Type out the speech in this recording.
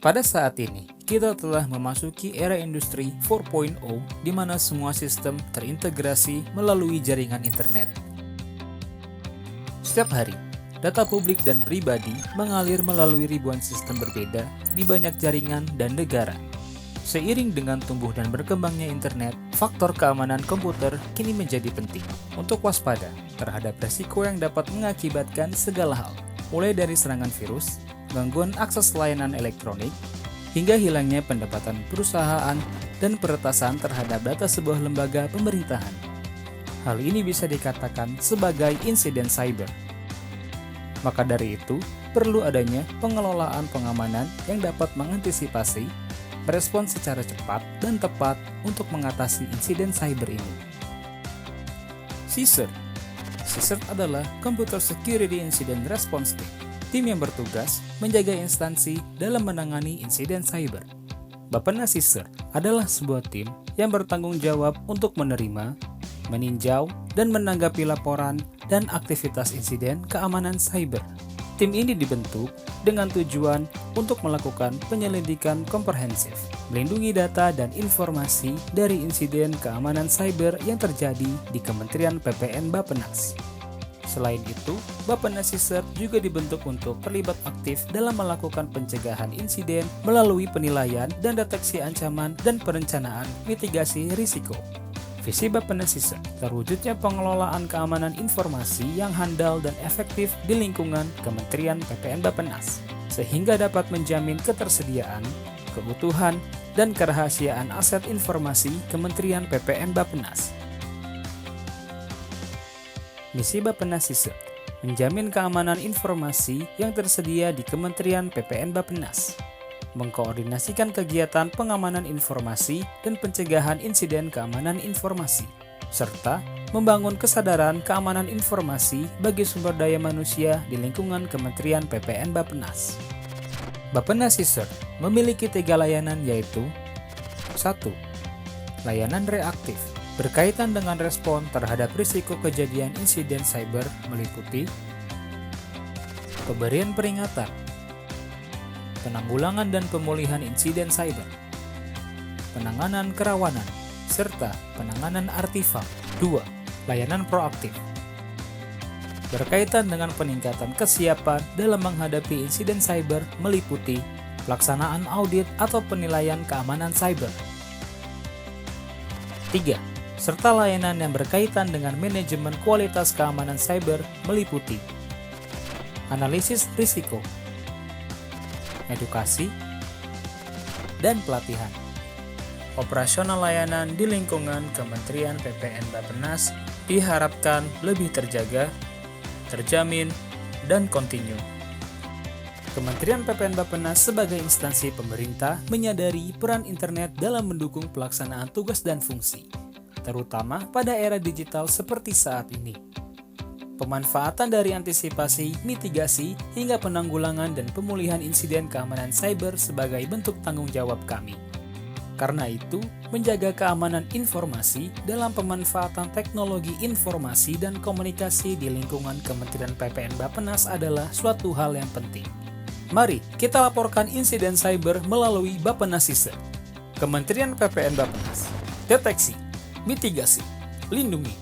Pada saat ini, kita telah memasuki era industri 4.0 di mana semua sistem terintegrasi melalui jaringan internet. Setiap hari, data publik dan pribadi mengalir melalui ribuan sistem berbeda di banyak jaringan dan negara. Seiring dengan tumbuh dan berkembangnya internet, faktor keamanan komputer kini menjadi penting untuk waspada terhadap resiko yang dapat mengakibatkan segala hal, mulai dari serangan virus, gangguan akses layanan elektronik, hingga hilangnya pendapatan perusahaan dan peretasan terhadap data sebuah lembaga pemerintahan. Hal ini bisa dikatakan sebagai insiden cyber. Maka dari itu, perlu adanya pengelolaan pengamanan yang dapat mengantisipasi, merespons secara cepat dan tepat untuk mengatasi insiden cyber ini. CSIRT adalah Computer Security Incident Response Team, tim yang bertugas menjaga instansi dalam menangani insiden cyber. Bappenas CSIRT adalah sebuah tim yang bertanggung jawab untuk menerima, meninjau, dan menanggapi laporan dan aktivitas insiden keamanan cyber. Tim ini dibentuk dengan tujuan untuk melakukan penyelidikan komprehensif, melindungi data dan informasi dari insiden keamanan cyber yang terjadi di Kementerian PPN Bappenas. Selain itu, Bappenas CSIRT juga dibentuk untuk terlibat aktif dalam melakukan pencegahan insiden melalui penilaian dan deteksi ancaman dan perencanaan mitigasi risiko. Visi Bappenas CSIRT terwujudnya pengelolaan keamanan informasi yang handal dan efektif di lingkungan Kementerian PPN Bappenas, sehingga dapat menjamin ketersediaan, keutuhan, dan kerahasiaan aset informasi Kementerian PPN Bappenas. Misi Bappenas CSIRT menjamin keamanan informasi yang tersedia di Kementerian PPN Bappenas, mengkoordinasikan kegiatan pengamanan informasi dan pencegahan insiden keamanan informasi, serta membangun kesadaran keamanan informasi bagi sumber daya manusia di lingkungan Kementerian PPN Bappenas. Bappenas CSIRT memiliki 3 layanan yaitu 1. Layanan reaktif berkaitan dengan respon terhadap risiko kejadian insiden cyber meliputi pemberian peringatan, penanggulangan dan pemulihan insiden cyber, penanganan kerawanan, serta penanganan artefak. 2. Layanan proaktif berkaitan dengan peningkatan kesiapan dalam menghadapi insiden cyber meliputi pelaksanaan audit atau penilaian keamanan cyber. 3. Serta layanan yang berkaitan dengan manajemen kualitas keamanan cyber meliputi analisis risiko, edukasi, dan pelatihan. Operasional layanan di lingkungan Kementerian PPN Bappenas diharapkan lebih terjaga, terjamin, dan kontinu. Kementerian PPN Bappenas sebagai instansi pemerintah menyadari peran internet dalam mendukung pelaksanaan tugas dan fungsi, terutama pada era digital seperti saat ini. Pemanfaatan dari antisipasi, mitigasi, hingga penanggulangan dan pemulihan insiden keamanan cyber sebagai bentuk tanggung jawab kami. Karena itu, menjaga keamanan informasi dalam pemanfaatan teknologi informasi dan komunikasi di lingkungan Kementerian PPN Bappenas adalah suatu hal yang penting. Mari kita laporkan insiden cyber melalui Bappenas CSIRT. Kementerian PPN Bappenas. Deteksi, mitigasi, lindungi.